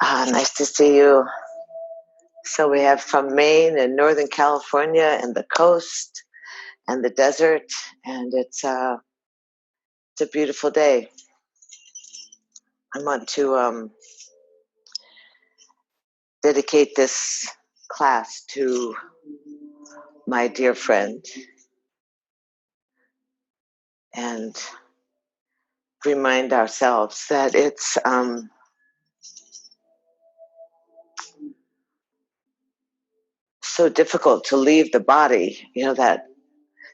Nice to see you. So we have from Maine and Northern California and the coast and the desert, and it's a beautiful day. I want to dedicate this class to my dear friend and remind ourselves that it's so difficult to leave the body, that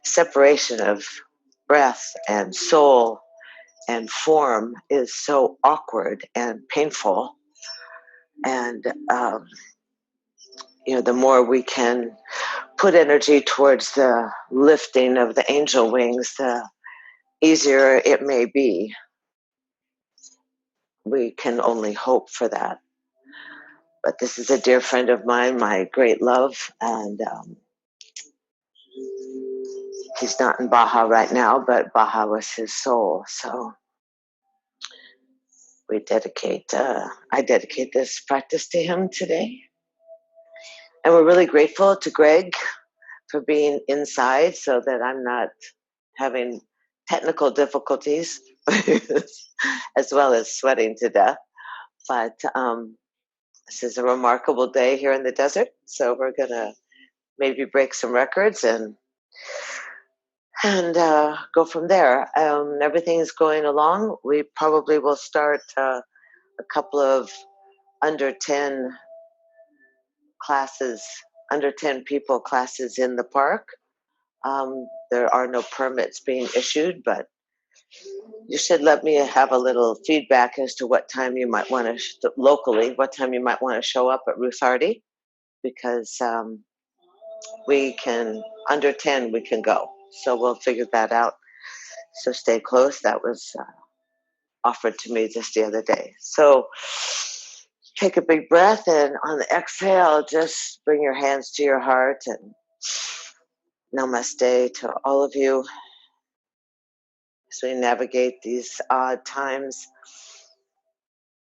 separation of breath and soul and form is so awkward and painful. And, the more we can put energy towards the lifting of the angel wings, the easier it may be. We can only hope for that. But this is a dear friend of mine, my great love, and he's not in Baja right now, but Baja was his soul. So I dedicate this practice to him today. And we're really grateful to Greg for being inside so that I'm not having technical difficulties as well as sweating to death. But this is a remarkable day here in the desert, so we're going to maybe break some records and go from there. Everything's going along. We probably will start a couple of under 10 people classes in the park. There are no permits being issued, but you should let me have a little feedback as to what time you might want to, locally, what time you might want to show up at Ruth Hardy, because under 10, we can go. So we'll figure that out. So stay close. That was offered to me just the other day. So take a big breath, and on the exhale, just bring your hands to your heart and namaste to all of you as we navigate these odd times.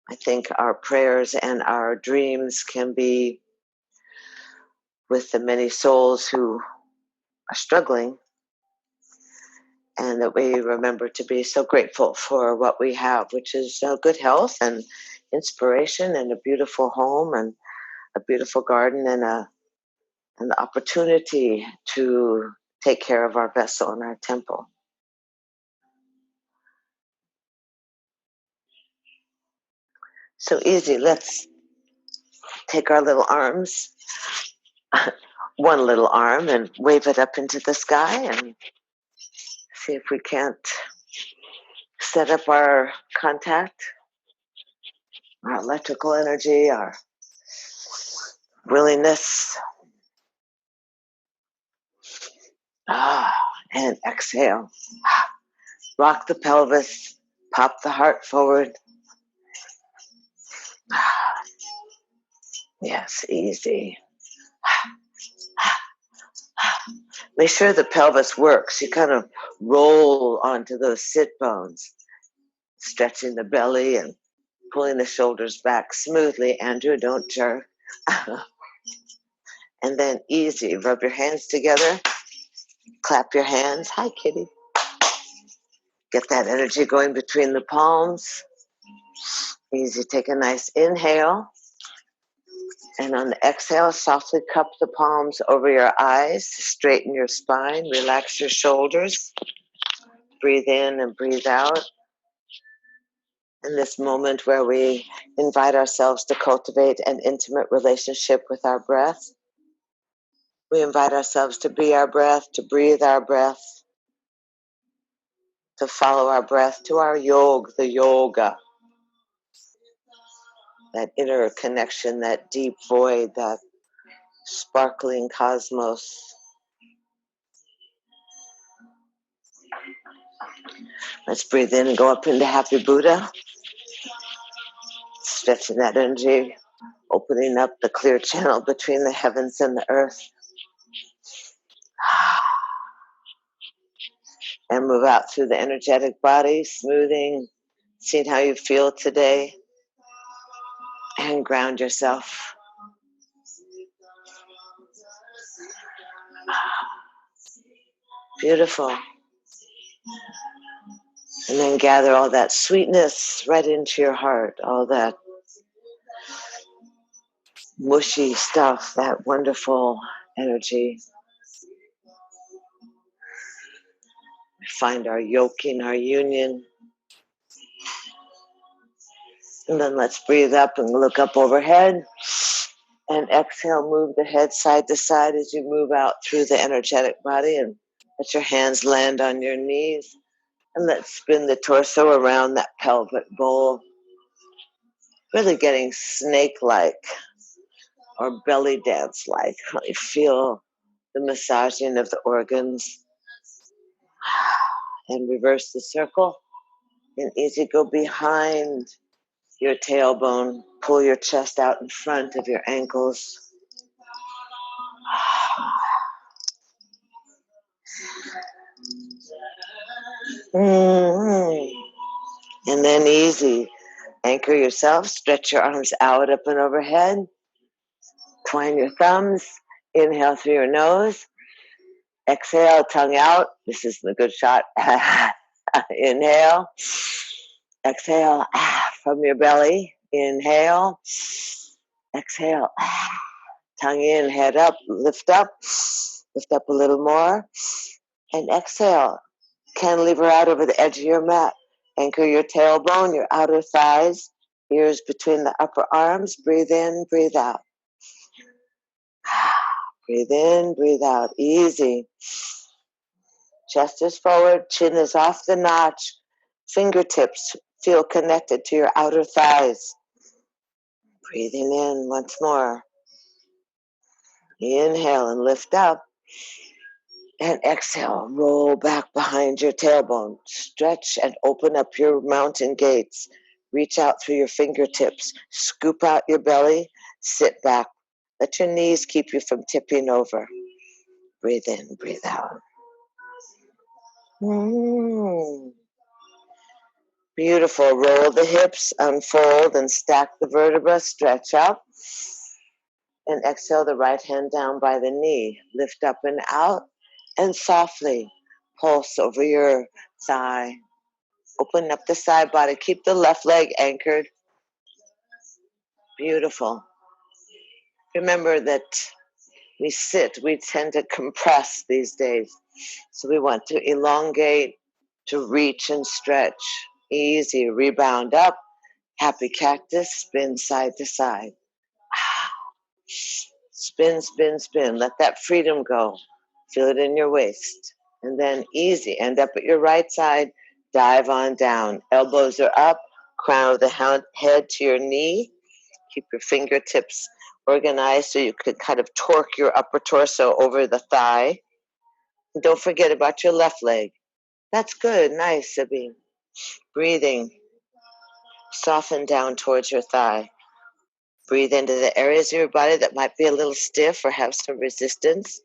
I think our prayers and our dreams can be with the many souls who are struggling, and that we remember to be so grateful for what we have, which is good health and inspiration and a beautiful home and a beautiful garden and an opportunity to take care of our vessel and our temple. So easy. Let's take our little arms, one little arm, and wave it up into the sky and see if we can't set up our contact, our electrical energy, our willingness. And exhale. Rock the pelvis, pop the heart forward. Yes, easy. Make sure the pelvis works. You kind of roll onto those sit bones, stretching the belly and pulling the shoulders back smoothly. Andrew, don't jerk. And then easy. Rub your hands together. Clap your hands. Hi, kitty. Get that energy going between the palms. Easy. Take a nice inhale. And on the exhale, softly cup the palms over your eyes. Straighten your spine. Relax your shoulders. Breathe in and breathe out. In this moment where we invite ourselves to cultivate an intimate relationship with our breath, we invite ourselves to be our breath, to breathe our breath, to follow our breath to our the yoga, that inner connection, that deep void, that sparkling cosmos. Let's breathe in and go up into Happy Buddha, stretching that energy, opening up the clear channel between the heavens and the earth. And move out through the energetic body, smoothing, seeing how you feel today. and ground yourself. Beautiful. And then gather all that sweetness right into your heart, all that mushy stuff, that wonderful energy. Find our yoking, our union. And then let's breathe up and look up overhead. And exhale, move the head side to side as you move out through the energetic body, and let your hands land on your knees. And let's spin the torso around that pelvic bowl. Really getting snake-like or belly dance-like. You feel the massaging of the organs. And reverse the circle. And easy, go behind your tailbone. Pull your chest out in front of your ankles. And then easy. Anchor yourself. Stretch your arms out, up and overhead. Twine your thumbs. Inhale through your nose. Exhale, tongue out. This is the good shot. Inhale. Exhale from your belly. Inhale. Exhale. Tongue in, head up, lift up. Lift up a little more. And exhale. Cantilever out over the edge of your mat. Anchor your tailbone, your outer thighs, ears between the upper arms. Breathe in, breathe out. Breathe in, breathe out. Easy. Chest is forward, chin is off the notch. Fingertips feel connected to your outer thighs. Breathing in once more. Inhale and lift up. And exhale, roll back behind your tailbone. Stretch and open up your mountain gates. Reach out through your fingertips. Scoop out your belly. Sit back. Let your knees keep you from tipping over. Breathe in, breathe out. Beautiful. Roll the hips, unfold, and stack the vertebra. Stretch up. And exhale the right hand down by the knee. Lift up and out. And softly pulse over your thigh. Open up the side body. Keep the left leg anchored. Beautiful. Remember that we tend to compress these days. So we want to elongate, to reach and stretch. Easy. Rebound up. Happy cactus. Spin side to side. Spin, spin, spin. Let that freedom go. Feel it in your waist. And then easy. End up at your right side. Dive on down. Elbows are up. Crown of the head to your knee. Keep your fingertips organized so you can kind of torque your upper torso over the thigh. And don't forget about your left leg. That's good. Nice, Sabine. Breathing. Soften down towards your thigh. Breathe into the areas of your body that might be a little stiff or have some resistance.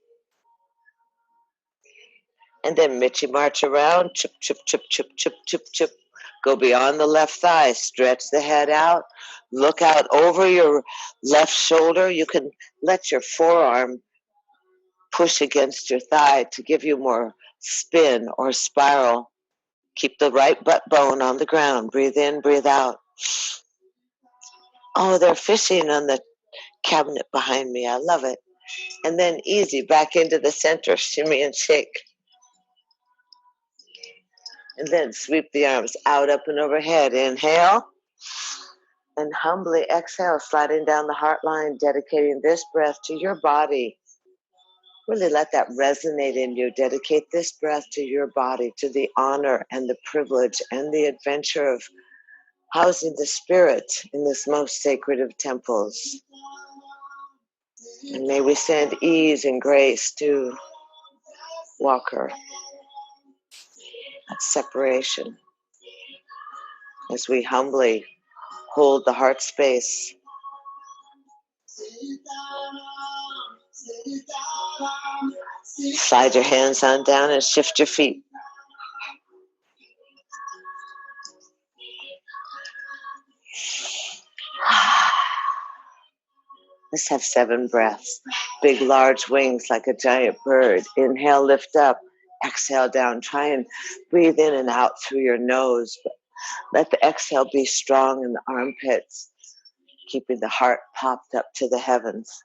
And then Mitchy march around. Chip, chip, chip, chip, chip, chip, chip. Go beyond the left thigh. Stretch the head out. Look out over your left shoulder. You can let your forearm push against your thigh to give you more spin or spiral. Keep the right butt bone on the ground. Breathe in, breathe out. Oh, they're fishing on the cabinet behind me. I love it. And then easy, back into the center. Shimmy and shake. And then sweep the arms out, up, and overhead. Inhale. And humbly exhale, sliding down the heart line, dedicating this breath to your body. Really let that resonate in you. Dedicate this breath to your body, to the honor and the privilege and the adventure of housing the spirit in this most sacred of temples. And may we send ease and grace to Walker at separation as we humbly hold the heart space. Slide your hands on down and shift your feet. Let's have 7 breaths. Big, large wings like a giant bird. Inhale, lift up. Exhale down. Try and breathe in and out through your nose. But let the exhale be strong in the armpits, keeping the heart popped up to the heavens.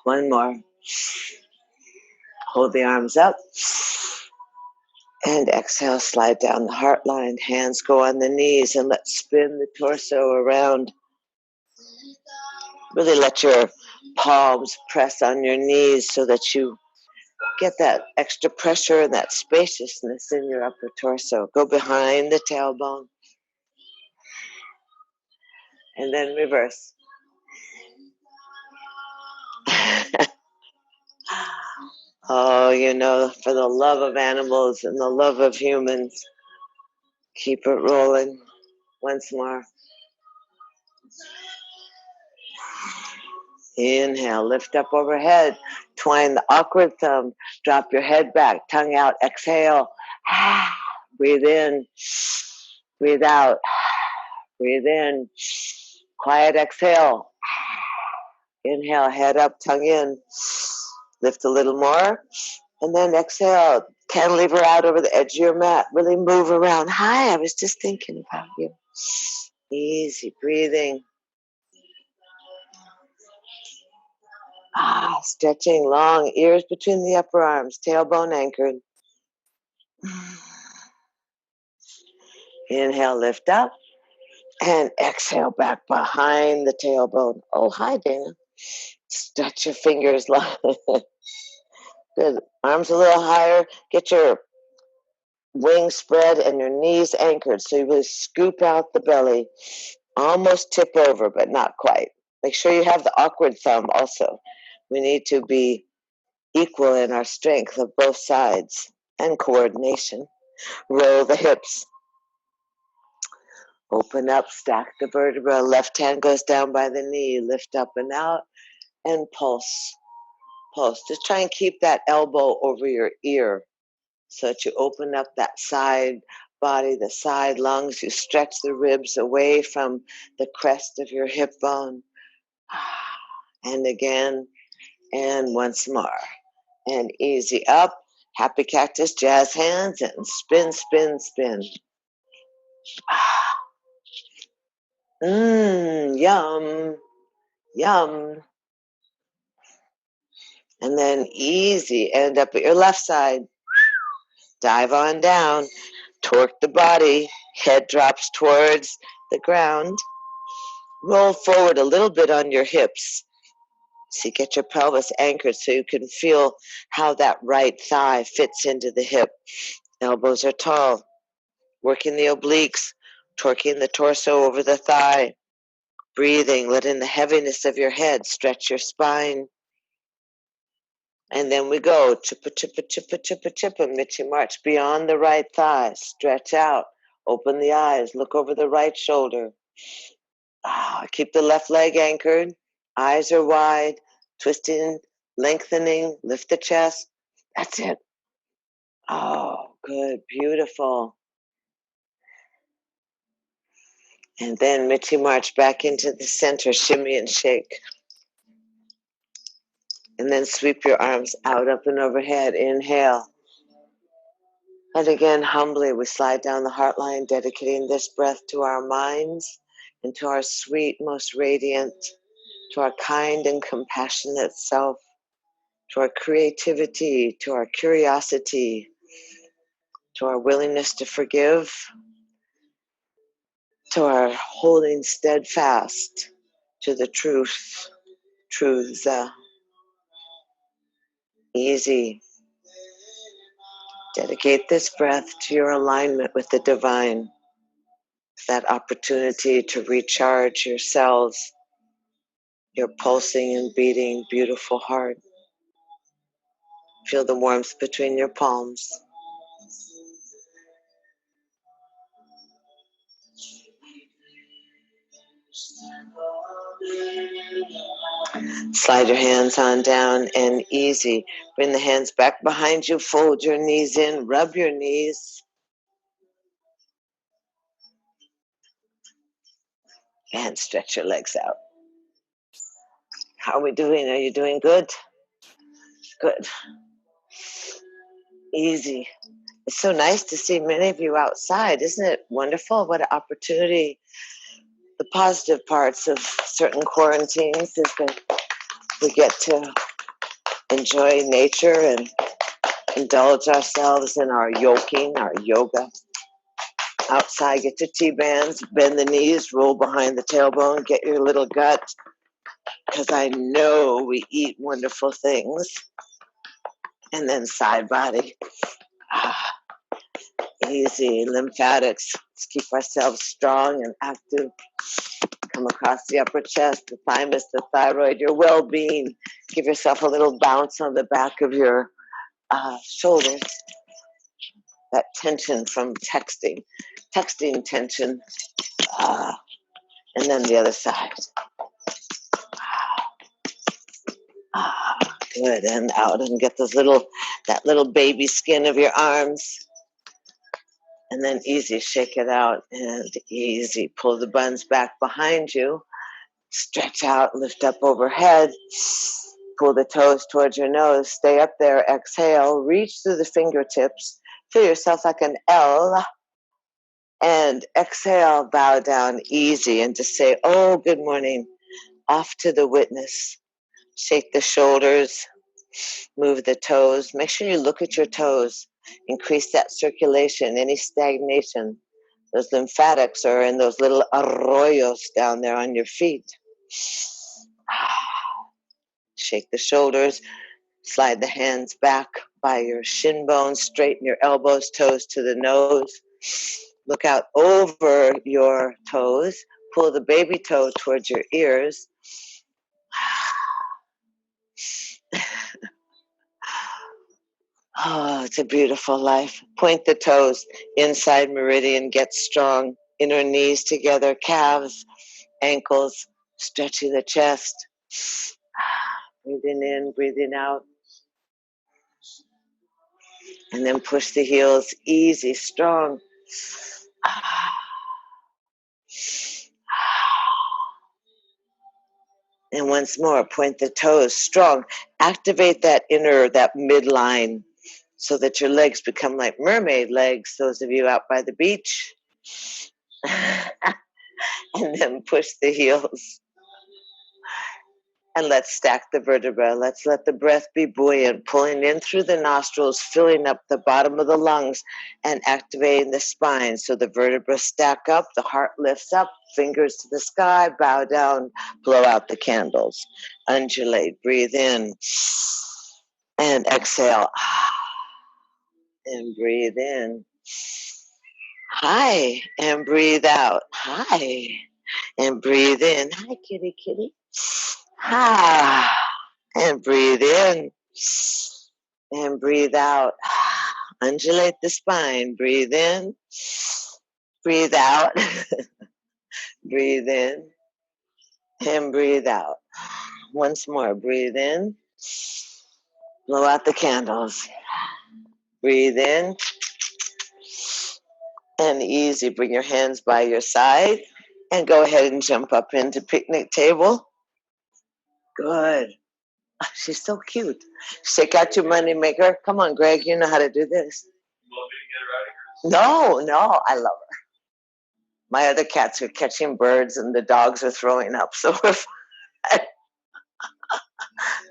One more. Hold the arms up. And exhale, slide down the heart line. Hands go on the knees and let's spin the torso around. Really let your palms press on your knees so that you get that extra pressure and that spaciousness in your upper torso. Go behind the tailbone. And then reverse. Oh, you know, for the love of animals and the love of humans, keep it rolling. Once more. Inhale, lift up overhead. Twine the awkward thumb. Drop your head back, tongue out. Exhale. Breathe in. Breathe out. Breathe in. Quiet exhale. Inhale, head up, tongue in. Lift a little more. And then exhale. Cantilever out over the edge of your mat. Really move around. Hi, I was just thinking about you. Easy breathing. Stretching long, ears between the upper arms, tailbone anchored. Inhale, lift up. And exhale back behind the tailbone. Oh, hi, Dana. Stretch your fingers long. Good. Arms a little higher. Get your wings spread and your knees anchored. So you really scoop out the belly. Almost tip over, but not quite. Make sure you have the awkward thumb also. We need to be equal in our strength of both sides and coordination. Roll the hips. Open up, stack the vertebra. Left hand goes down by the knee. Lift up and out and pulse. Pulse. Just try and keep that elbow over your ear so that you open up that side body, the side lungs. You stretch the ribs away from the crest of your hip bone. And again, and once more. And easy up. Happy cactus, jazz hands, and spin, spin, spin. Yum, yum. And then easy, end up at your left side. Dive on down, torque the body, head drops towards the ground. Roll forward a little bit on your hips. So you get your pelvis anchored so you can feel how that right thigh fits into the hip. Elbows are tall. Working the obliques, torquing the torso over the thigh. Breathing, letting the heaviness of your head stretch your spine. And then we go, chippa, chippa, chippa, chippa, chippa, Mitchy March beyond the right thigh. Stretch out, open the eyes, look over the right shoulder. Keep the left leg anchored. Eyes are wide, twisting, lengthening, lift the chest. That's it. Oh, good, beautiful. And then Mitchy March back into the center, shimmy and shake. And then sweep your arms out, up and overhead. Inhale. And again, humbly, we slide down the heart line, dedicating this breath to our minds and to our sweet, most radiant, to our kind and compassionate self, to our creativity, to our curiosity, to our willingness to forgive, to our holding steadfast to the truths. Easy. Dedicate this breath to your alignment with the divine, that opportunity to recharge your cells, your pulsing and beating beautiful heart. Feel the warmth between your palms. Slide your hands on down and easy. Bring the hands back behind you, fold your knees in, rub your knees. And stretch your legs out. How are we doing? Are you doing good? Good. Easy. It's so nice to see many of you outside. Isn't it wonderful? What an opportunity. The positive parts of certain quarantines is that we get to enjoy nature and indulge ourselves in our yoking, our yoga. Outside, get your T-bands, bend the knees, roll behind the tailbone, get your little gut, because I know we eat wonderful things. And then side body. Easy. Lymphatics. Let's keep ourselves strong and active. Come across the upper chest, the thymus, the thyroid, your well-being. Give yourself a little bounce on the back of your shoulders. That tension from texting tension. And then the other side. Good, and out, and get that little baby skin of your arms. And then easy, shake it out, and easy, pull the buns back behind you. Stretch out, lift up overhead. Pull the toes towards your nose. Stay up there, exhale, reach through the fingertips. Feel yourself like an L. And exhale, bow down, easy, and just say, oh, good morning. Off to the witness. Shake the shoulders, move the toes. Make sure you look at your toes. Increase that circulation, any stagnation. Those lymphatics are in those little arroyos down there on your feet. Shake the shoulders, slide the hands back by your shin bones, straighten your elbows, toes to the nose. Look out over your toes. Pull the baby toe towards your ears. Oh, it's a beautiful life. Point the toes inside meridian, get strong. Inner knees together, calves, ankles, stretching the chest. Breathing in, breathing out. And then push the heels easy, strong. And once more, point the toes strong. Activate that midline so that your legs become like mermaid legs, those of you out by the beach. And then push the heels. And let's stack the vertebra. Let's let the breath be buoyant, pulling in through the nostrils, filling up the bottom of the lungs, and activating the spine. So the vertebrae stack up, the heart lifts up, fingers to the sky, bow down, blow out the candles. Undulate, breathe in, and exhale. And breathe in. Hi, and breathe out. Hi, and breathe in. Hi, kitty, kitty. And breathe in and breathe out. Undulate the spine. Breathe in, breathe out. Breathe in and breathe out. Once more, breathe in, blow out the candles. Breathe in and easy. Bring your hands by your side and go ahead and jump up into picnic table. Good. She's so cute. Shake out your money maker. Come on, Greg. You know how to do this. You want me to get her out of here? No, I love her. My other cats are catching birds and the dogs are throwing up. So we're fine.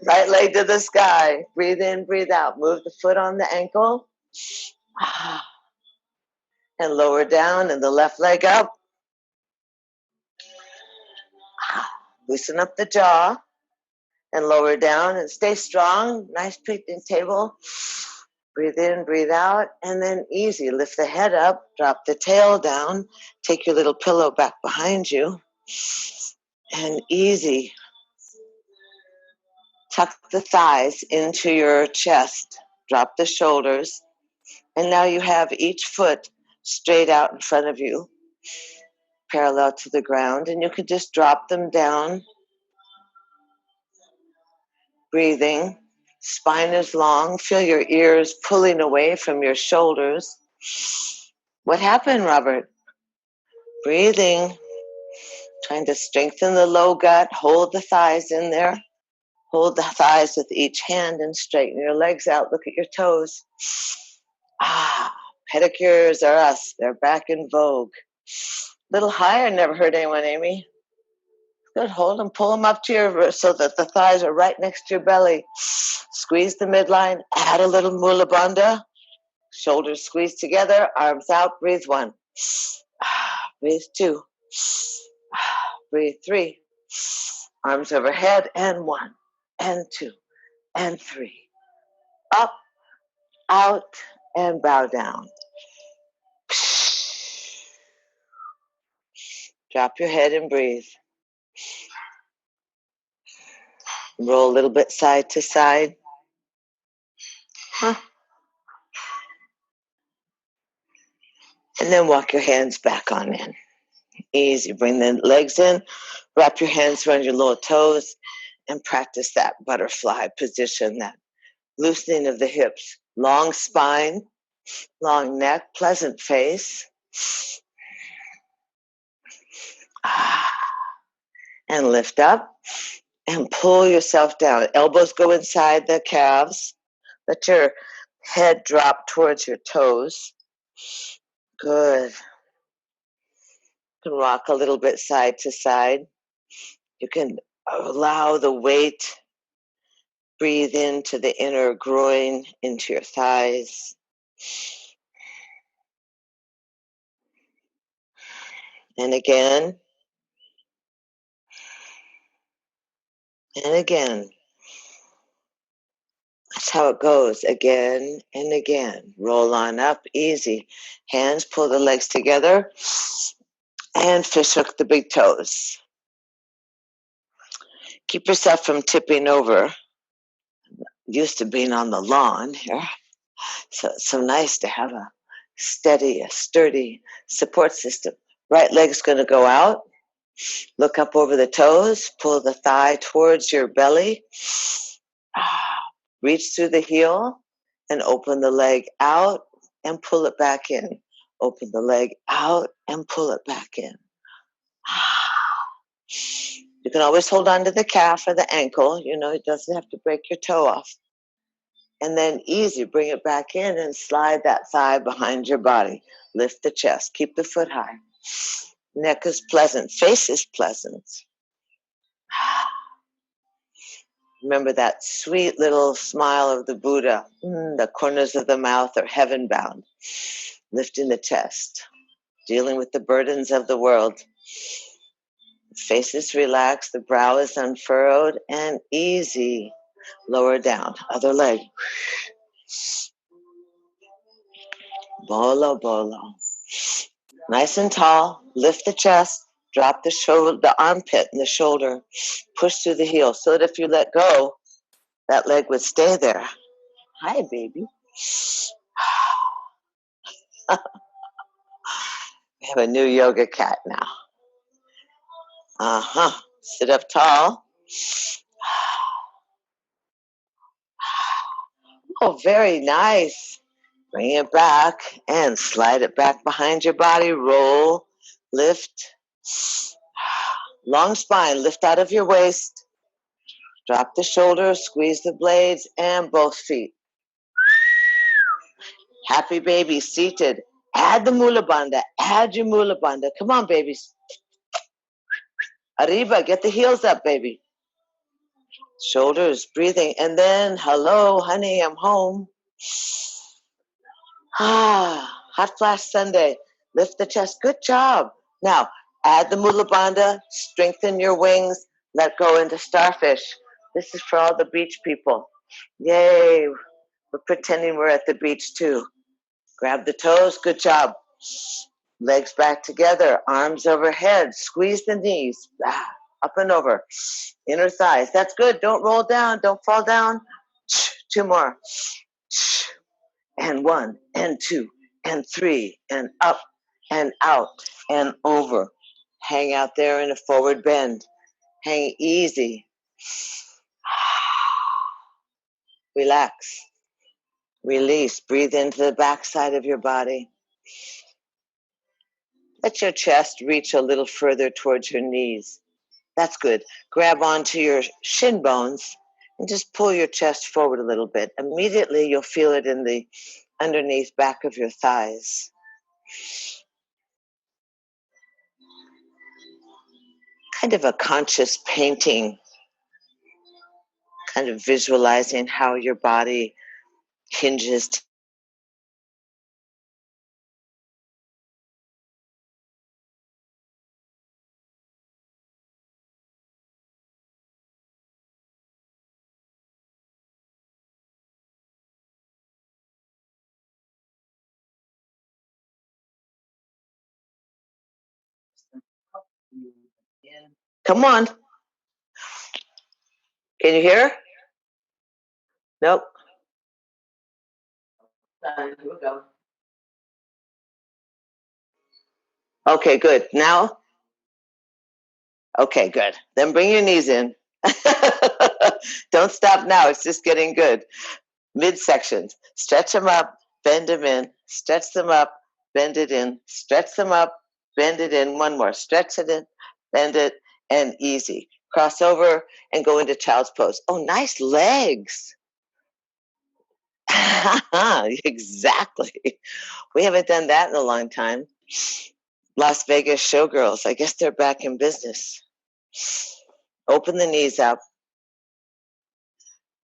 Right leg to the sky. Breathe in, breathe out. Move the foot on the ankle. And lower down and the left leg up. Loosen up the jaw. And lower down and stay strong. Nice picnic table. Breathe in, breathe out, and then easy. Lift the head up, drop the tail down, take your little pillow back behind you, and easy. Tuck the thighs into your chest. Drop the shoulders. And now you have each foot straight out in front of you, parallel to the ground, and you can just drop them down. Breathing. Spine is long. Feel your ears pulling away from your shoulders. What happened, Robert? Breathing. Trying to strengthen the low gut. Hold the thighs in there. Hold the thighs with each hand and straighten your legs out. Look at your toes. Pedicures are us. They're back in vogue. Little higher, never hurt anyone, Amy. Good, hold them, pull them up to your, so that the thighs are right next to your belly. Squeeze the midline, add a little mula bandha. Shoulders squeeze together, arms out, breathe 1. Breathe 2. Breathe 3. Arms overhead, and 1, and 2, and 3. Up, out, and bow down. Drop your head and breathe. Roll a little bit side to side. And then walk your hands back on in. Easy. Bring the legs in. Wrap your hands around your little toes and practice that butterfly position, that loosening of the hips. Long spine, long neck, pleasant face. And lift up and pull yourself down. Elbows go inside the calves. Let your head drop towards your toes. Good. You can rock a little bit side to side. You can allow the weight. Breathe into the inner groin, into your thighs. And again. And again. That's how it goes, again and again. Roll on up, easy. Hands, pull the legs together, and fish hook the big toes. Keep yourself from tipping over. Used to being on the lawn here, so it's so nice to have a steady, a sturdy support system. Right leg's going to go out. Look up over the toes, pull the thigh towards your belly. Reach through the heel and open the leg out and pull it back in. Open the leg out and pull it back in. You can always hold on to the calf or the ankle. You know, it doesn't have to break your toe off. And then easy, bring it back in and slide that thigh behind your body. Lift the chest. Keep the foot high. Neck is pleasant. Face is pleasant. Remember that sweet little smile of the Buddha. The corners of the mouth are heaven bound. Lifting the chest. Dealing with the burdens of the world. Face is relaxed. The brow is unfurrowed and easy. Lower down. Other leg. Bolo, bolo. Nice and tall. Lift the chest. Drop the shoulder, the armpit and the shoulder. Push through the heel so that if you let go, that leg would stay there. Hi, baby. We have a new yoga cat now. Sit up tall. Oh, very nice. Bring it back and slide it back behind your body. Roll, lift. Long spine, lift out of your waist. Drop the shoulders, squeeze the blades, and both feet. Happy baby, seated. Add the mula bandha. Add your mula bandha. Come on, babies. Arriba, get the heels up, baby. Shoulders, breathing. And then, hello, honey, I'm home. Hot flash Sunday. Lift the chest. Good job. Now, add the mula bandha. Strengthen your wings. Let go into starfish. This is for all the beach people. Yay. We're pretending we're at the beach too. Grab the toes. Good job. Legs back together. Arms overhead. Squeeze the knees. Up and over. Inner thighs. That's good. Don't roll down. Don't fall down. 2 more. And 1, and 2, and 3, and up, and out, and over. Hang out there in a forward bend. Hang easy. Relax. Release. Breathe into the backside of your body. Let your chest reach a little further towards your knees. That's good. Grab onto your shin bones and just pull your chest forward a little bit. Immediately you'll feel it in the underneath back of your thighs. Kind of a conscious painting, kind of visualizing how your body hinges Come on. Can you hear? Nope. Here we go. Okay, good. Now? Okay, good. Then bring your knees in. Don't stop now. It's just getting good. Midsections. Stretch them up, bend them in, stretch them up, bend it in, stretch them up, bend it in. One more. Stretch it in, bend it, and easy. Cross over and go into child's pose. Oh, nice legs. Exactly. We haven't done that in a long time. Las Vegas showgirls, I guess they're back in business. Open the knees up.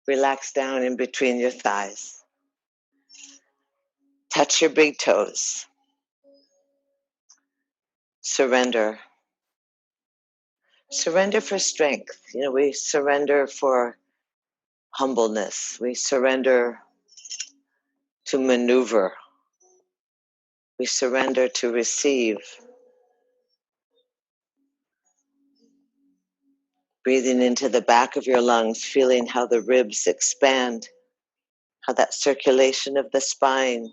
Relax down in between your thighs. Touch your big toes. Surrender. Surrender for strength. You know, we surrender for humbleness. We surrender to maneuver. We surrender to receive. Breathing into the back of your lungs, feeling how the ribs expand, how that circulation of the spine,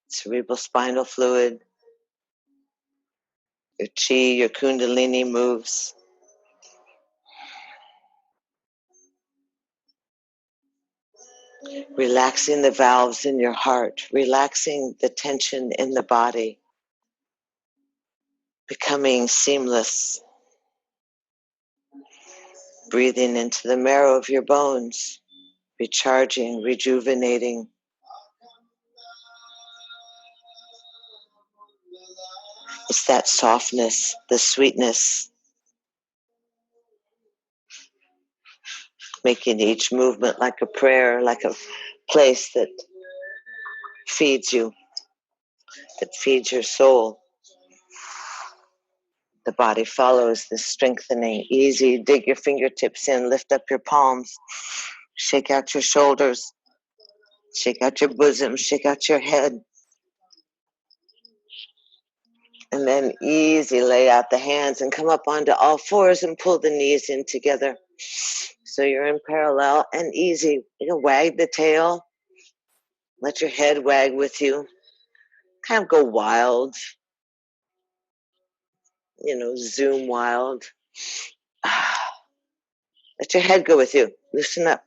cerebral spinal fluid, your chi, your kundalini moves. Relaxing the valves in your heart, relaxing the tension in the body, becoming seamless. Breathing into the marrow of your bones, recharging, rejuvenating. It's that softness, the sweetness, making each movement like a prayer, like a place that feeds you, that feeds your soul. The body follows this strengthening. Easy, dig your fingertips in, lift up your palms, shake out your shoulders, shake out your bosom, shake out your head. And then easy, lay out the hands and come up onto all fours and pull the knees in together. So you're in parallel and easy. You know, wag the tail. Let your head wag with you. Kind of go wild. You know, zoom wild. Let your head go with you. Loosen up.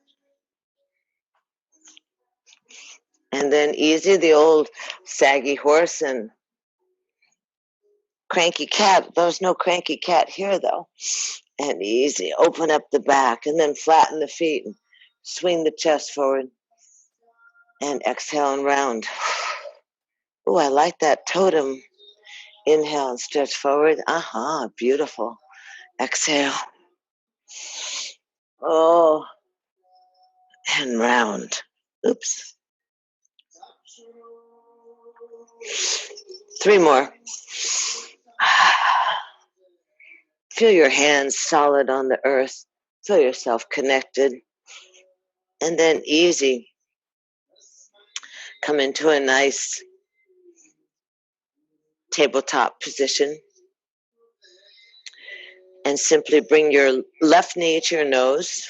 And then easy, the old saggy horse and cranky cat. There's no cranky cat here, though. And easy, open up the back and then flatten the feet and swing the chest forward. And exhale and round. Oh, I like that totem. Inhale and stretch forward. Beautiful. Exhale. Oh, and round. Oops. 3 more. Feel your hands solid on the earth. Feel yourself connected. And then easy. Come into a nice tabletop position. And simply bring your left knee to your nose.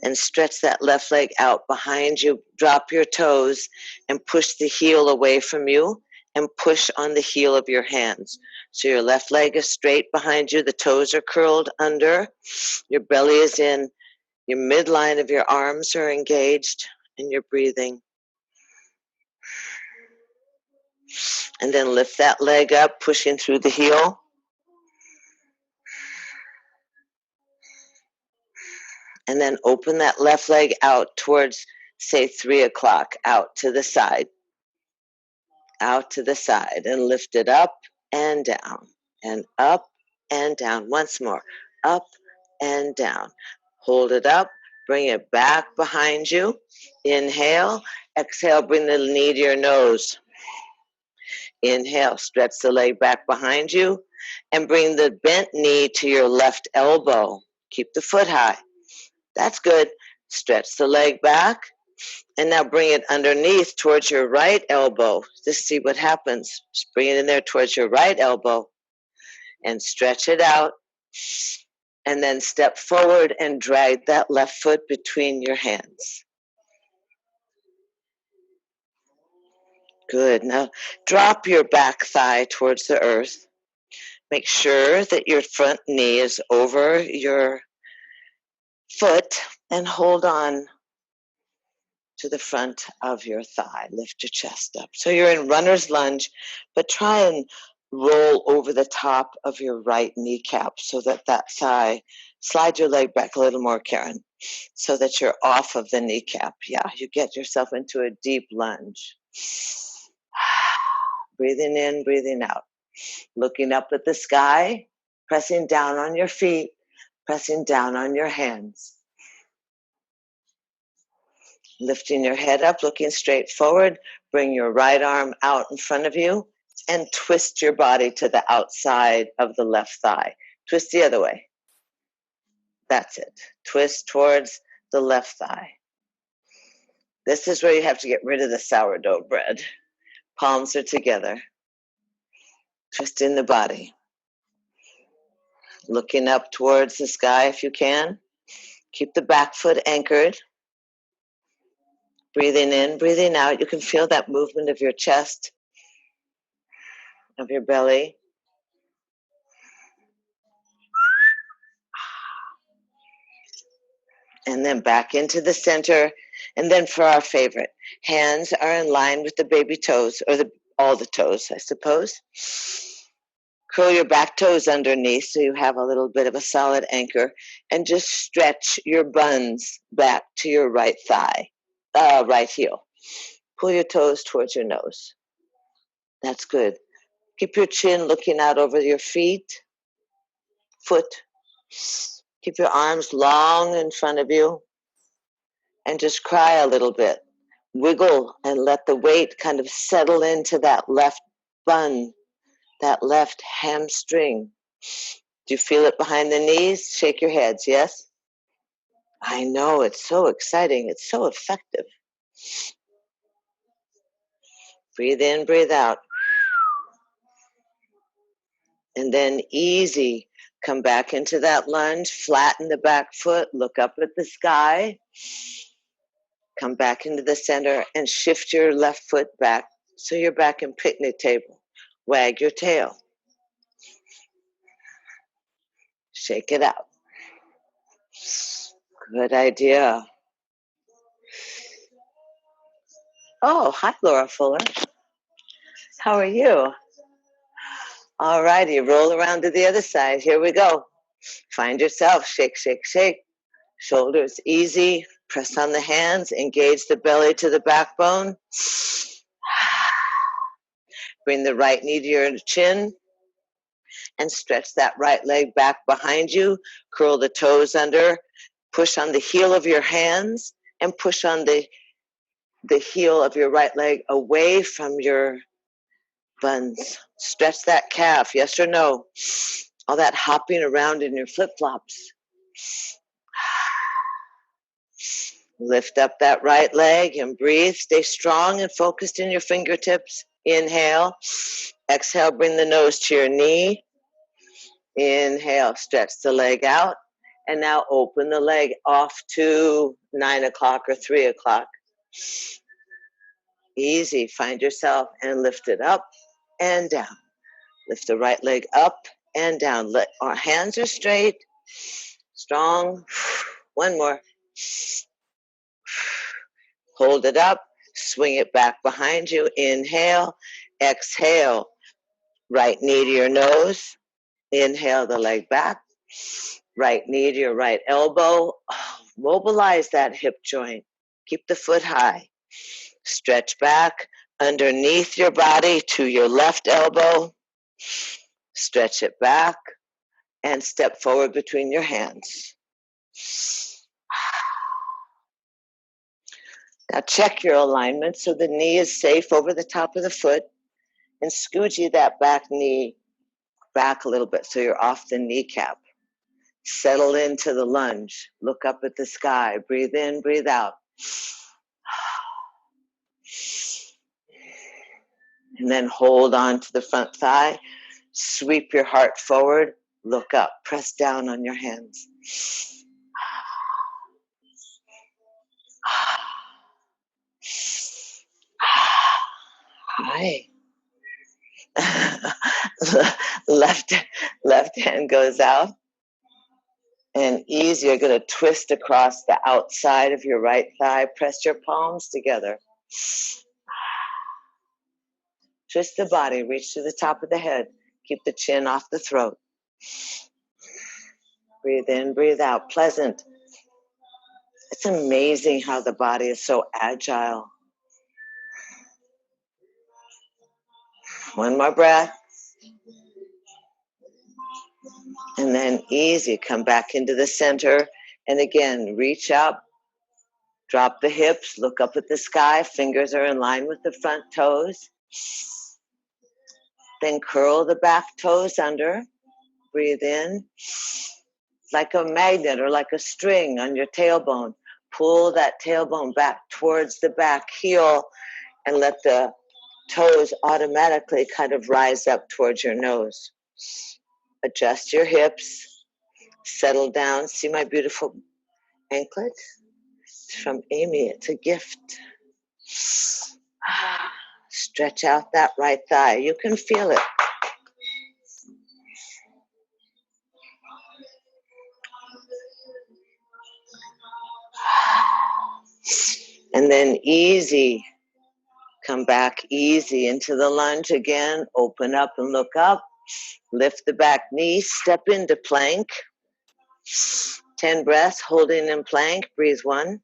And stretch that left leg out behind you. Drop your toes and push the heel away from you and push on the heel of your hands. So your left leg is straight behind you. The toes are curled under. Your belly is in. Your midline of your arms are engaged and you're breathing. And then lift that leg up, pushing through the heel. And then open that left leg out towards, say, 3 o'clock, out to the side. Out to the side. And lift it up and down. And up and down. Once more. Up and down. Hold it up. Bring it back behind you. Inhale. Exhale, bring the knee to your nose. Inhale, stretch the leg back behind you. And bring the bent knee to your left elbow. Keep the foot high. That's good. Stretch the leg back. And now bring it underneath towards your right elbow. Just see what happens. Just bring it in there towards your right elbow. And stretch it out. And then step forward and drag that left foot between your hands. Good. Now drop your back thigh towards the earth. Make sure that your front knee is over your foot and hold on to the front of your thigh. Lift your chest up. So you're in runner's lunge, but try and roll over the top of your right kneecap so that that thigh, slide your leg back a little more, Karen, so that you're off of the kneecap. Yeah, you get yourself into a deep lunge. Breathing in, breathing out. Looking up at the sky, pressing down on your feet, pressing down on your hands. Lifting your head up, looking straight forward. Bring your right arm out in front of you and twist your body to the outside of the left thigh. Twist the other way. That's it. Twist towards the left thigh. This is where you have to get rid of the sourdough bread. Palms are together. Twisting the body. Looking up towards the sky if you can. Keep the back foot anchored. Breathing in, breathing out. You can feel that movement of your chest, of your belly. And then back into the center. And then for our favorite, hands are in line with the baby toes, or all the toes, I suppose. Curl your back toes underneath so you have a little bit of a solid anchor. And just stretch your buns back to your right thigh, right heel. Pull your toes towards your nose. That's good. Keep your chin looking out over your foot. Keep your arms long in front of you. And just cry a little bit. Wiggle and let the weight kind of settle into that left bun, that left hamstring. Do you feel it behind the knees? Shake your heads, yes? I know, it's so exciting. It's so effective. Breathe in, breathe out. And then easy. Come back into that lunge. Flatten the back foot. Look up at the sky. Come back into the center and shift your left foot back so you're back in picnic table. Wag your tail. Shake it out. Good idea. Oh, hi, Laura Fuller. How are you? All righty, roll around to the other side. Here we go. Find yourself. Shake, shake, shake. Shoulders easy. Press on the hands. Engage the belly to the backbone. Bring the right knee to your chin. And stretch that right leg back behind you. Curl the toes under. Push on the heel of your hands. And push on the heel of your right leg away from your buns. Stretch that calf, yes or no? All that hopping around in your flip-flops. Lift up that right leg and breathe. Stay strong and focused in your fingertips. Inhale. Exhale, bring the nose to your knee. Inhale, stretch the leg out. And now open the leg off to 9 o'clock or 3 o'clock. Easy. Find yourself and lift it up and down. Lift the right leg up and down. Let our hands are straight. Strong. One more. Hold it up. Swing it back behind you. Inhale. Exhale, right knee to your nose. Inhale the leg back. Right knee to your right elbow. Mobilize that hip joint. Keep the foot high. Stretch back underneath your body to your left elbow. Stretch it back and step forward between your hands. Now check your alignment so the knee is safe over the top of the foot, and scoochie that back knee back a little bit so you're off the kneecap. Settle into the lunge. Look up at the sky. Breathe in, breathe out. And then hold on to the front thigh. Sweep your heart forward. Look up. Press down on your hands. Hi. Left hand goes out. And easy, you're going to twist across the outside of your right thigh. Press your palms together. Twist the body. Reach to the top of the head. Keep the chin off the throat. Breathe in, breathe out. Pleasant. It's amazing how the body is so agile. One more breath. And then easy, come back into the center. And again, reach up, drop the hips, look up at the sky. Fingers are in line with the front toes. Then curl the back toes under. Breathe in. Like a magnet or like a string on your tailbone. Pull that tailbone back towards the back heel and let the toes automatically kind of rise up towards your nose. Adjust your hips. Settle down. See my beautiful anklet? It's from Amy. It's a gift. Stretch out that right thigh. You can feel it. And then easy. Come back easy into the lunge again. Open up and look up. Lift the back knee. Step into plank. 10 breaths holding in plank. Breathe 1,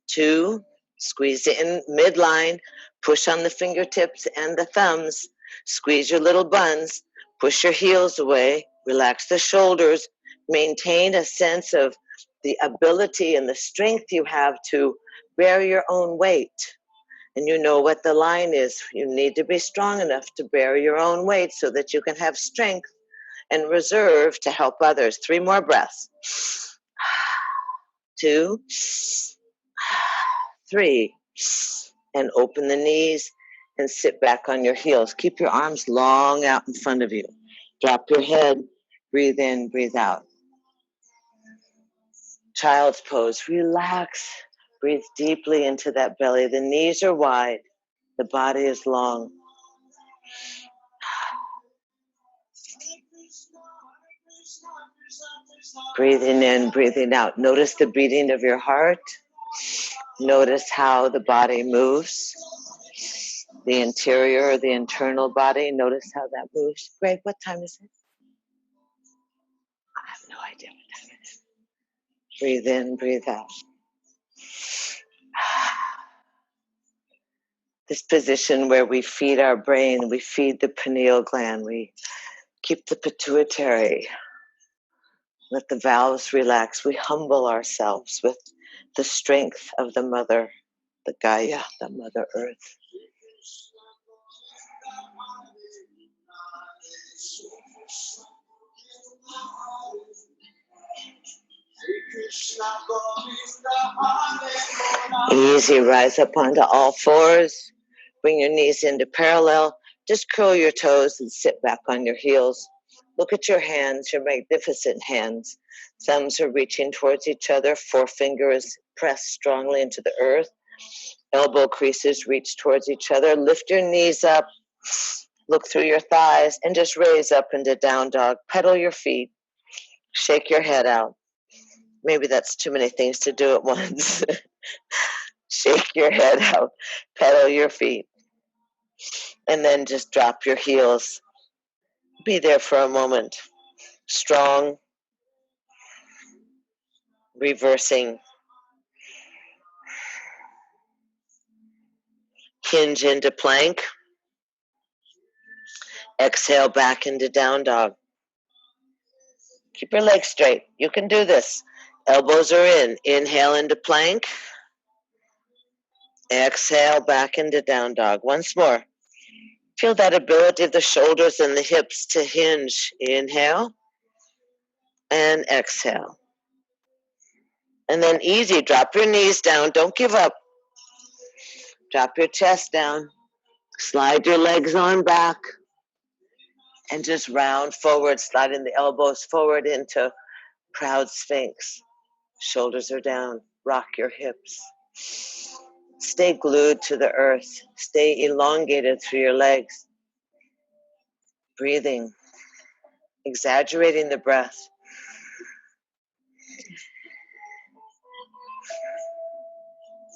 2. Squeeze in midline. Push on the fingertips and the thumbs. Squeeze your little buns. Push your heels away. Relax the shoulders. Maintain a sense of the ability and the strength you have to bear your own weight. And you know what the line is. You need to be strong enough to bear your own weight so that you can have strength and reserve to help others. 3 more breaths. 2, 3. And open the knees and sit back on your heels. Keep your arms long out in front of you. Drop your head. Breathe in, breathe out. Child's pose. Relax. Breathe deeply into that belly. The knees are wide. The body is long. Breathing in, breathing out. Notice the beating of your heart. Notice how the body moves. The interior or the internal body. Notice how that moves. Greg, what time is it? I have no idea what time it is. Breathe in, breathe out. This position where we feed our brain, we feed the pineal gland, we keep the pituitary. Let the valves relax. We humble ourselves with the strength of the mother, the Gaia, the Mother Earth. Easy, rise up onto all fours. Bring your knees into parallel. Just curl your toes and sit back on your heels. Look at your hands, your magnificent hands. Thumbs are reaching towards each other. Forefingers press strongly into the earth. Elbow creases reach towards each other. Lift your knees up. Look through your thighs and just raise up into down dog. Pedal your feet. Shake your head out. Maybe that's too many things to do at once. Shake your head out. Pedal your feet. And then just drop your heels. Be there for a moment. Strong, reversing. Hinge into plank. Exhale back into down dog. Keep your legs straight. You can do this. Elbows are in. Inhale into plank. Exhale back into down dog. Once more. Feel that ability of the shoulders and the hips to hinge. Inhale and exhale. And then easy, drop your knees down. Don't give up. Drop your chest down. Slide your legs on back. And just round forward, sliding the elbows forward into proud sphinx. Shoulders are down. Rock your hips. Stay glued to the earth. Stay elongated through your legs. Breathing. Exaggerating the breath.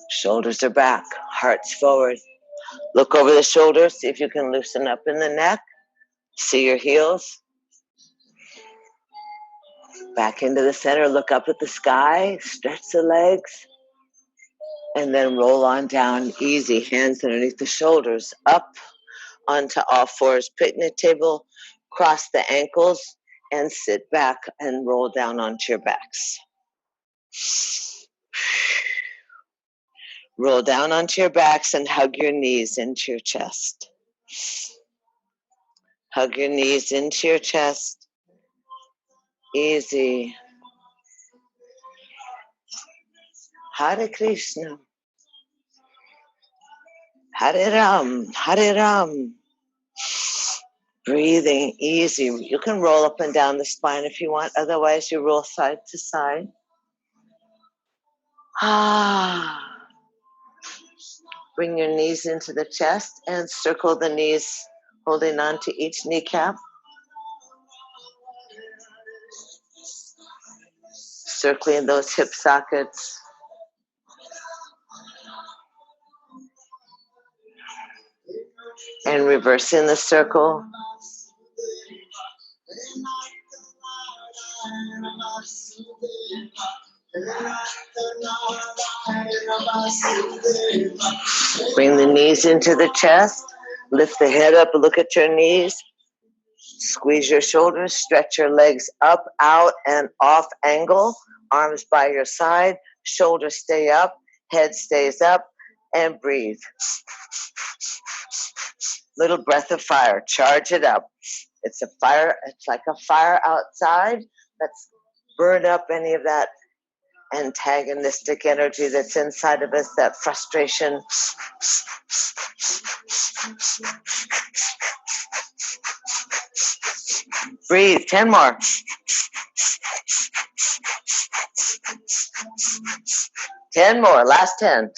Shoulders are back. Heart's forward. Look over the shoulders. See if you can loosen up in the neck. See your heels. Back into the center. Look up at the sky. Stretch the legs. And then roll on down easy. Hands underneath the shoulders. Up onto all fours. Picnic table. Cross the ankles. And sit back and roll down onto your backs. Roll down onto your backs and hug your knees into your chest. Hug your knees into your chest. Easy. Hare Krishna. Hare Ram. Hare Ram. Breathing easy. You can roll up and down the spine if you want. Otherwise, you roll side to side. Bring your knees into the chest and circle the knees, holding on to each kneecap. Circling those hip sockets. And reversing the circle. Bring the knees into the chest. Lift the head up, look at your knees. Squeeze your shoulders, stretch your legs up, out, and off angle. Arms by your side, shoulders stay up, head stays up, and breathe. Little breath of fire, charge it up. It's a fire, it's like a fire outside. Let's burn up any of that antagonistic energy that's inside of us, that frustration. Breathe, 10 more. 10 more, last 10.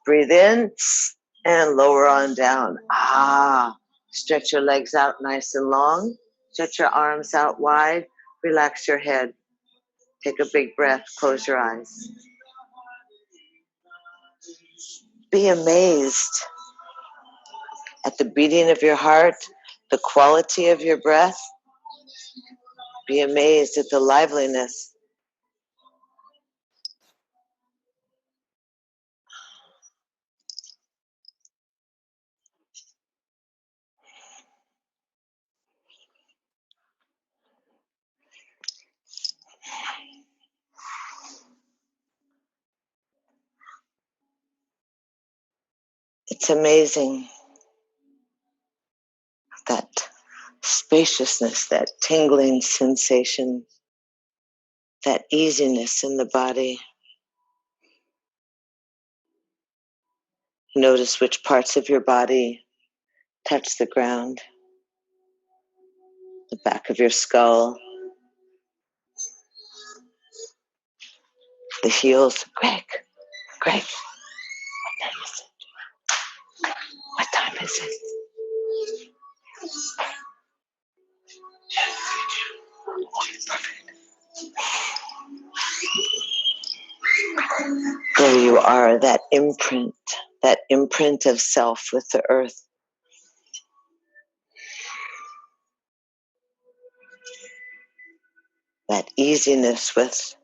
Breathe in and lower on down. Stretch your legs out nice and long. Stretch your arms out wide. Relax your head. Take a big breath. Close your eyes. Be amazed at the beating of your heart, the quality of your breath. Be amazed at the liveliness. It's amazing, that spaciousness, that tingling sensation, that easiness in the body. Notice which parts of your body touch the ground. The back of your skull. The heels. Greg. What time is it? Perfect. There you are, that imprint of self with the earth. That easiness with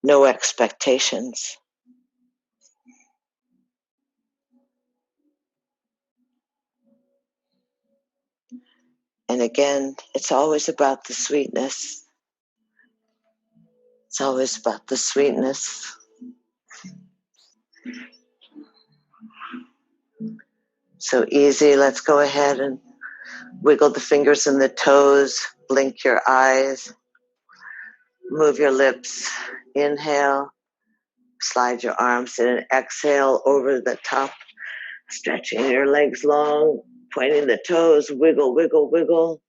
no expectations. And again, it's always about the sweetness. It's always about the sweetness. So easy. Let's go ahead and wiggle the fingers and the toes. Blink your eyes. Move your lips. Inhale. Slide your arms in and exhale over the top. Stretching your legs long. Pointing the toes. Wiggle, wiggle, wiggle.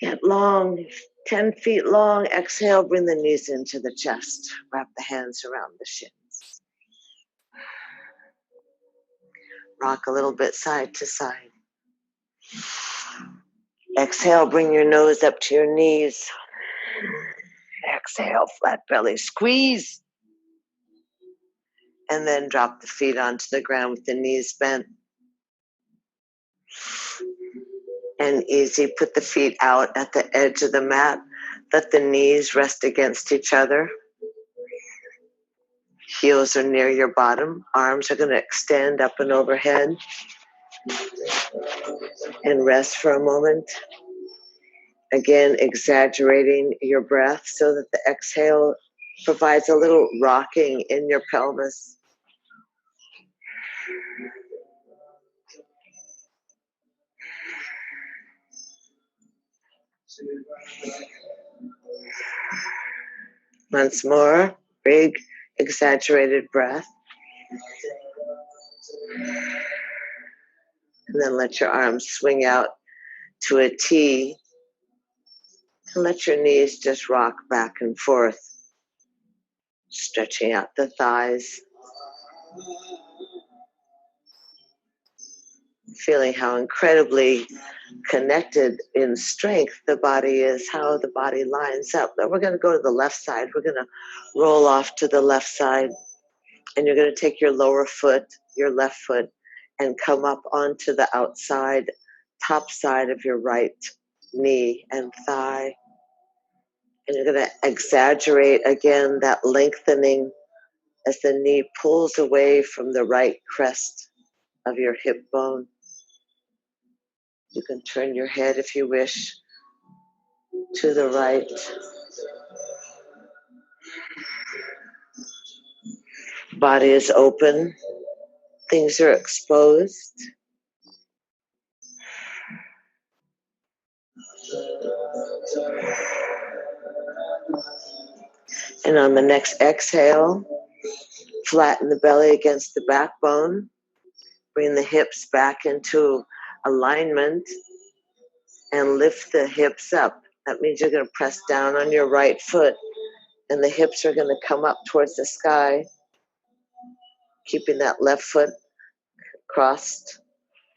Get long. 10 feet long. Exhale. Bring the knees into the chest. Wrap the hands around the shins. Rock a little bit side to side. Exhale, bring your nose up to your knees. Exhale, flat belly, squeeze. And then drop the feet onto the ground with the knees bent. And easy, put the feet out at the edge of the mat. Let the knees rest against each other. Heels are near your bottom. Arms are going to extend up and overhead. And rest for a moment. Again, exaggerating your breath so that the exhale provides a little rocking in your pelvis. Once more, big, exaggerated breath. And then let your arms swing out to a T. And let your knees just rock back and forth, stretching out the thighs. Feeling how incredibly connected in strength the body is, how the body lines up. Now we're going to go to the left side. We're going to roll off to the left side. And you're going to take your lower foot, your left foot, and come up onto the outside, top side of your right knee and thigh. And you're going to exaggerate again that lengthening as the knee pulls away from the right crest of your hip bone. You can turn your head if you wish to the right. Body is open. Things are exposed. And on the next exhale, flatten the belly against the backbone. Bring the hips back into alignment and lift the hips up. That means you're going to press down on your right foot and the hips are going to come up towards the sky, keeping that left foot crossed.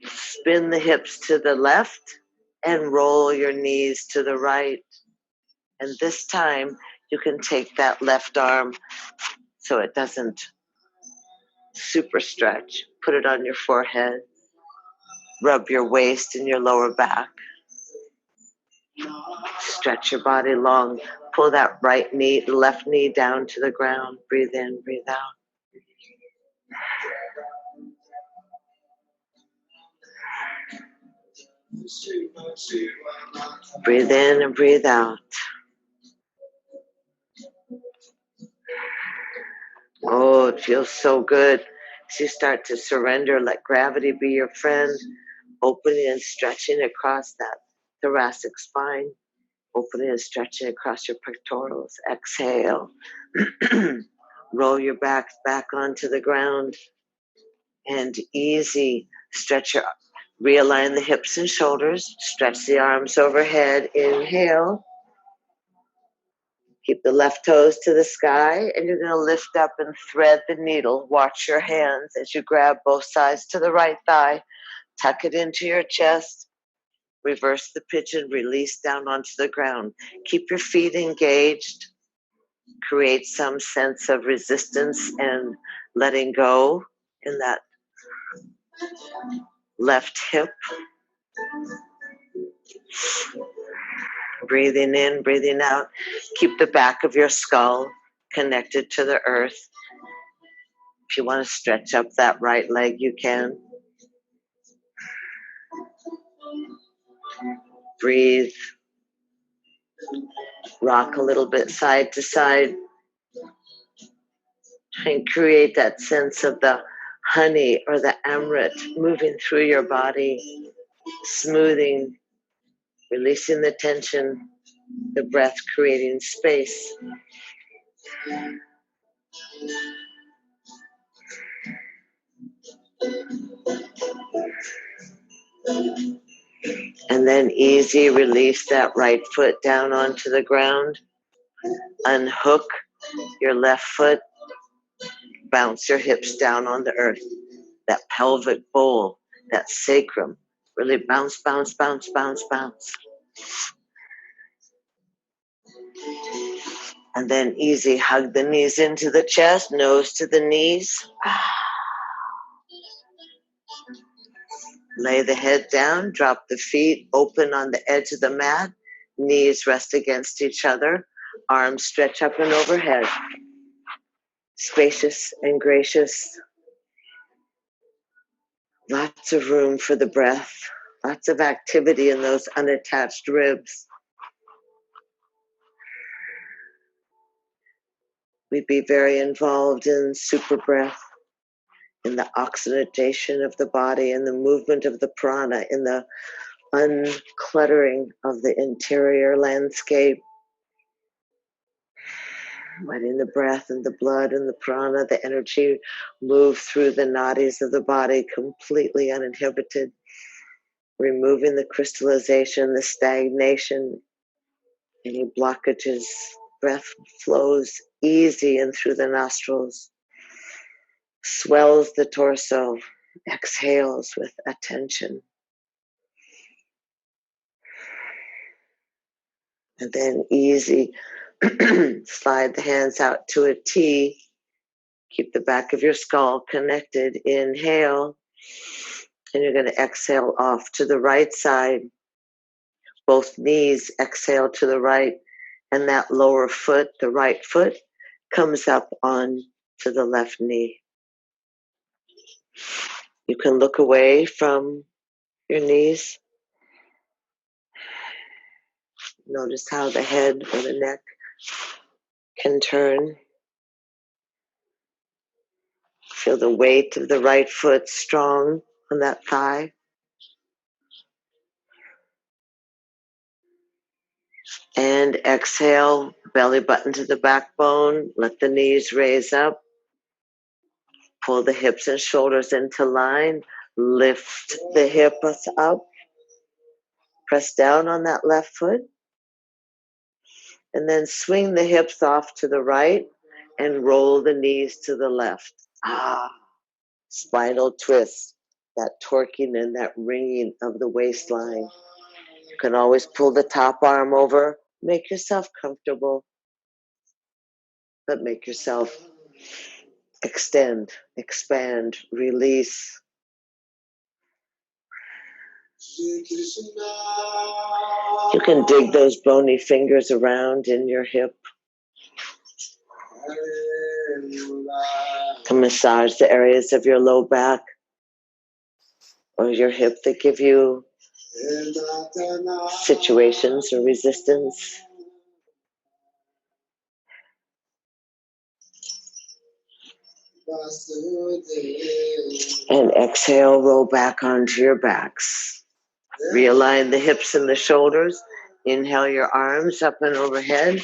Spin the hips to the left and roll your knees to the right. And this time you can take that left arm so it doesn't super stretch. Put it on your forehead. Rub your waist and your lower back. Stretch your body long. Pull that right knee, left knee down to the ground. Breathe in, breathe out. Breathe in and breathe out. Oh, it feels so good. As you start to surrender, let gravity be your friend. Opening and stretching across that thoracic spine. Opening and stretching across your pectorals. Exhale. Roll your back onto the ground. And easy. Realign the hips and shoulders. Stretch the arms overhead. Inhale. Keep the left toes to the sky. And you're going to lift up and thread the needle. Watch your hands as you grab both sides to the right thigh. Tuck it into your chest. Reverse the pigeon. Release down onto the ground. Keep your feet engaged. create some sense of resistance and letting go in that left hip. Breathing in, breathing out. Keep the back of your skull connected to the earth. If you want to stretch up that right leg, you can. Breathe. Rock a little bit side to side. And create that sense of the honey or the amrit moving through your body, smoothing, releasing the tension, the breath creating space. And then easy release that right foot down onto the ground. Unhook your left foot. Bounce your hips down on the earth. That pelvic bowl, that sacrum. Really bounce, bounce, bounce, bounce, bounce. And then easy hug the knees into the chest, nose to the knees. Lay the head down, drop the feet open on the edge of the mat. Knees rest against each other. Arms stretch up and overhead. Spacious and gracious. Lots of room for the breath. Lots of activity in those unattached ribs. We'd be very involved in super breath, in the oxygenation of the body, in the movement of the prana, in the uncluttering of the interior landscape. Letting the breath and the blood and the prana, the energy move through the nadis of the body completely uninhibited, removing the crystallization, the stagnation, any blockages. Breath flows easy in through the nostrils, swells the torso, exhales with attention. And then easy, slide the hands out to a T. Keep the back of your skull connected. Inhale. And you're going to exhale off to the right side. Both knees exhale to the right. And that lower foot, the right foot, comes up on to the left knee. You can look away from your knees. Notice how the head or the neck can turn. Feel the weight of the right foot strong on that thigh. And exhale, belly button to the backbone. Let the knees raise up. Pull the hips and shoulders into line. Lift the hips up. Press down on that left foot. And then swing the hips off to the right and roll the knees to the left. Spinal twist. That torquing and that ringing of the waistline. You can always pull the top arm over. Make yourself comfortable. But make yourself extend, expand, release. You can dig those bony fingers around in your hip. You can massage the areas of your low back or your hip that give you situations or resistance. And exhale, roll back onto your backs. Realign the hips and the shoulders. Inhale your arms up and overhead.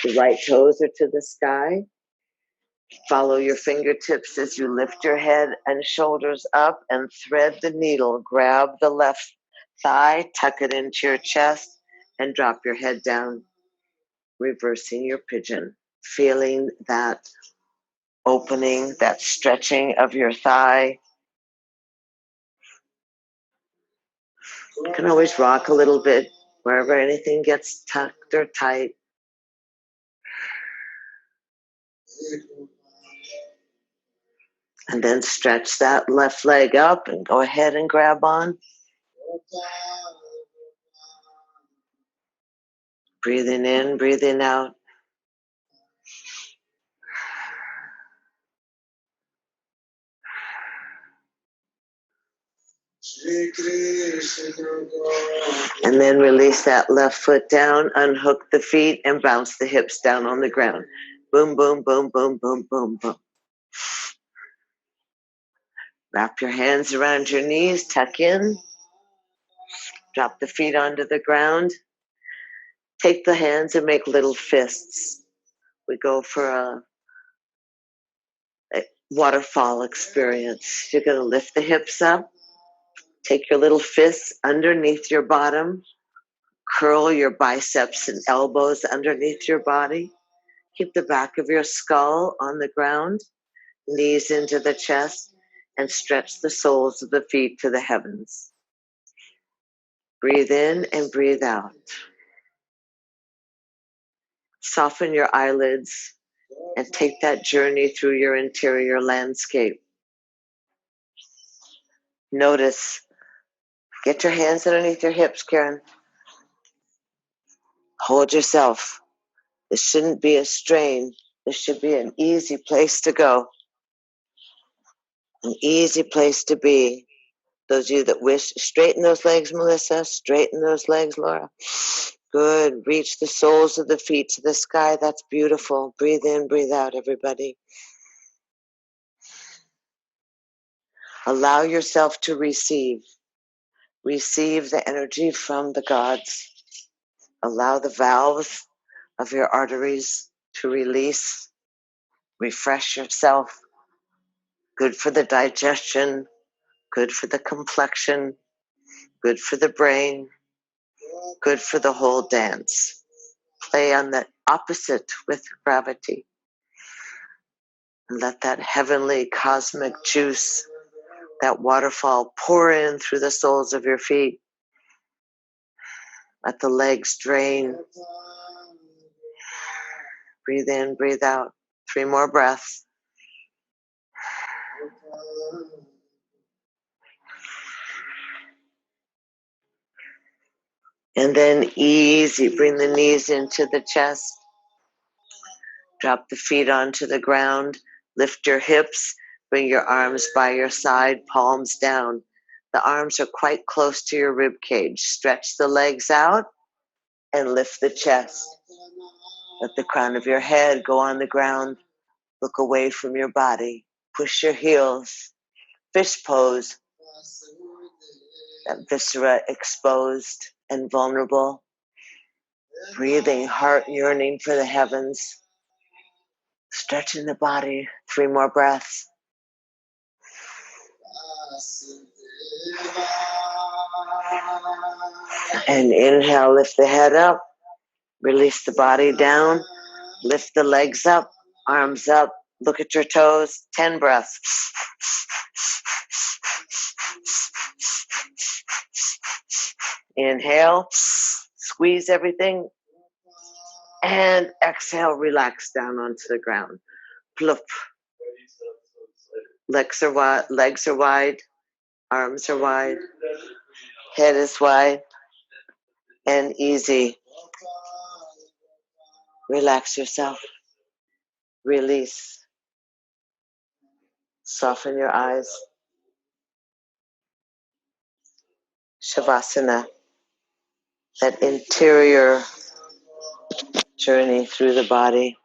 The right toes are to the sky. Follow your fingertips as you lift your head and shoulders up and thread the needle. Grab the left thigh, tuck it into your chest, and drop your head down, reversing your pigeon. Feeling that opening, that stretching of your thigh. You can always rock a little bit wherever anything gets tucked or tight. And then stretch that left leg up and go ahead and grab on. Breathing in, breathing out. And then release that left foot down, unhook the feet, and bounce the hips down on the ground. Boom, boom, boom, boom, boom, boom, boom. Wrap your hands around your knees, tuck in. Drop the feet onto the ground. Take the hands and make little fists. We go for a waterfall experience. You're going to lift the hips up. Take your little fists underneath your bottom. Curl your biceps and elbows underneath your body. Keep the back of your skull on the ground. Knees into the chest. And stretch the soles of the feet to the heavens. Breathe in and breathe out. Soften your eyelids and take that journey through your interior landscape. Notice. Get your hands underneath your hips, Karen. Hold yourself. This shouldn't be a strain. This should be an easy place to go. An easy place to be. Those of you that wish, straighten those legs, Melissa. Straighten those legs, Laura. Good. Reach the soles of the feet to the sky. That's beautiful. Breathe in, breathe out, everybody. Allow yourself to receive. Receive the energy from the gods. Allow the valves of your arteries to release. Refresh yourself. Good for the digestion. Good for the complexion. Good for the brain. Good for the whole dance. Play on the opposite with gravity. And let that heavenly cosmic juice, that waterfall, pour in through the soles of your feet. Let the legs drain. Breathe in, breathe out. 3 more breaths. And then easy, bring the knees into the chest. Drop the feet onto the ground. Lift your hips. Bring your arms by your side, palms down. The arms are quite close to your rib cage. Stretch the legs out and lift the chest. Let the crown of your head go on the ground. Look away from your body. Push your heels. Fish pose. That viscera exposed and vulnerable. Breathing, heart yearning for the heavens. Stretching the body. 3 more breaths. And inhale, lift the head up. Release the body down. Lift the legs up. Arms up. Look at your toes. 10 breaths. Inhale. Squeeze everything. And exhale, relax down onto the ground. Plop. Legs are wide. Arms are wide. Head is wide. And easy. Relax yourself. Release. Soften your eyes. Shavasana. That interior journey through the body.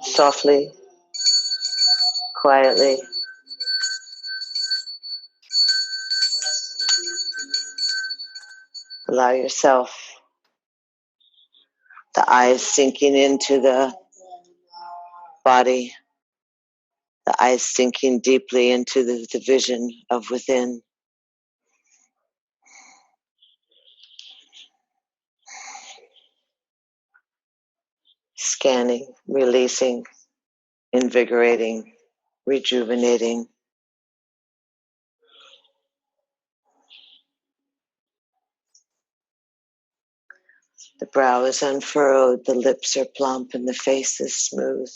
Softly, quietly. Allow yourself, the eyes sinking into the body, the eyes sinking deeply into the vision of within. Scanning, releasing, invigorating, rejuvenating. The brow is unfurrowed, the lips are plump, and the face is smooth.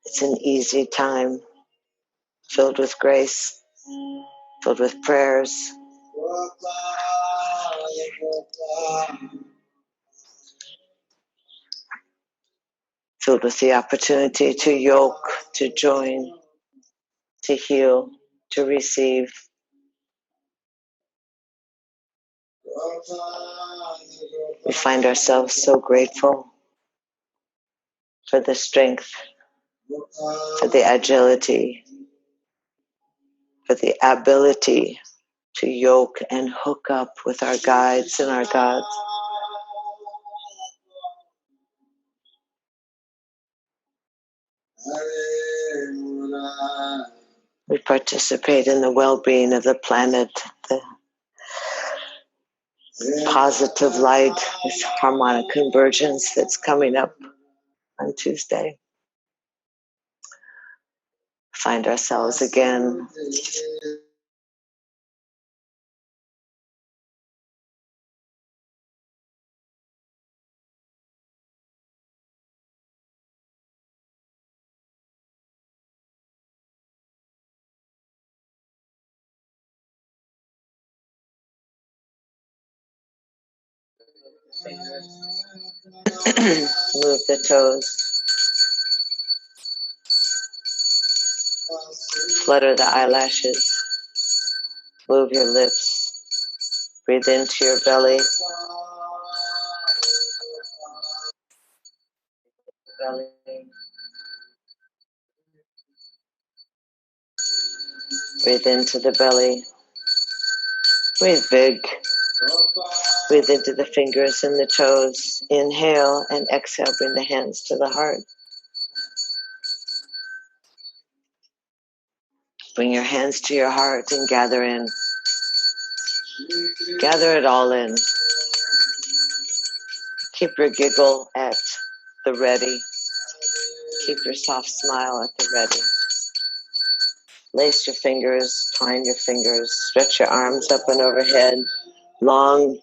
It's an easy time, filled with grace, filled with prayers. Filled with the opportunity to yoke, to join, to heal, to receive. We find ourselves so grateful for the strength, for the agility, for the ability to yoke and hook up with our guides and our gods. We participate in the well-being of the planet, the positive light, this harmonic convergence that's coming up on Tuesday. Find ourselves again move the toes, flutter the eyelashes, move your lips, breathe into your belly. Breathe into the belly. Breathe big. Breathe into the fingers and the toes. Inhale and exhale. Bring the hands to the heart. Bring your hands to your heart and gather in. Gather it all in. Keep your giggle at the ready. Keep your soft smile at the ready. Lace your fingers, twine your fingers, stretch your arms up and overhead, long,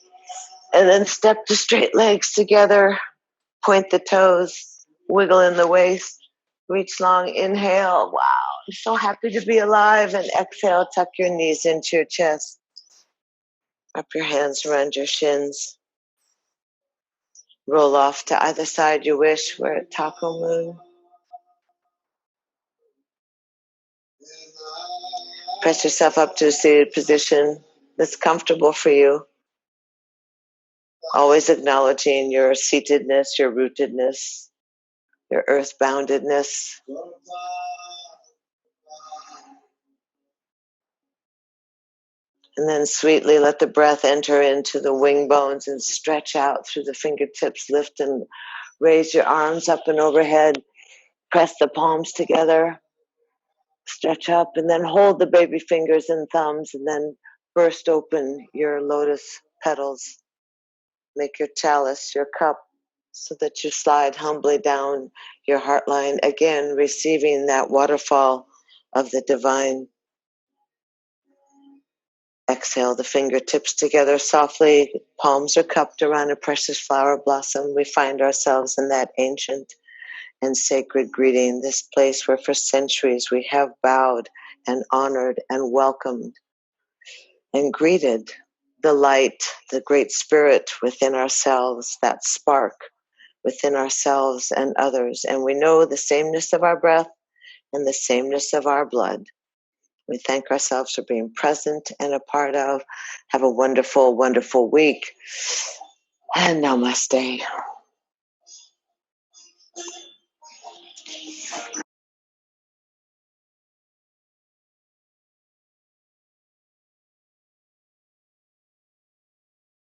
and then step the straight legs together. Point the toes, wiggle in the waist, reach long, inhale. Wow, I'm so happy to be alive. And exhale, tuck your knees into your chest. Wrap your hands around your shins. Roll off to either side you wish. We're at Taco Moon. Press yourself up to a seated position that's comfortable for you. Always acknowledging your seatedness, your rootedness, your earth-boundedness. And then sweetly let the breath enter into the wing bones and stretch out through the fingertips. Lift and raise your arms up and overhead. Press the palms together. Stretch up and then hold the baby fingers and thumbs and then burst open your lotus petals. Make your chalice, your cup, so that you slide humbly down your heart line, again receiving that waterfall of the divine. Exhale the fingertips together softly, palms are cupped around a precious flower blossom. We find ourselves in that ancient and sacred greeting, this place where for centuries we have bowed and honored and welcomed and greeted the light, the great spirit within ourselves, that spark within ourselves and others. And we know the sameness of our breath and the sameness of our blood. We thank ourselves for being present and a part of. Have a wonderful, wonderful week. And namaste.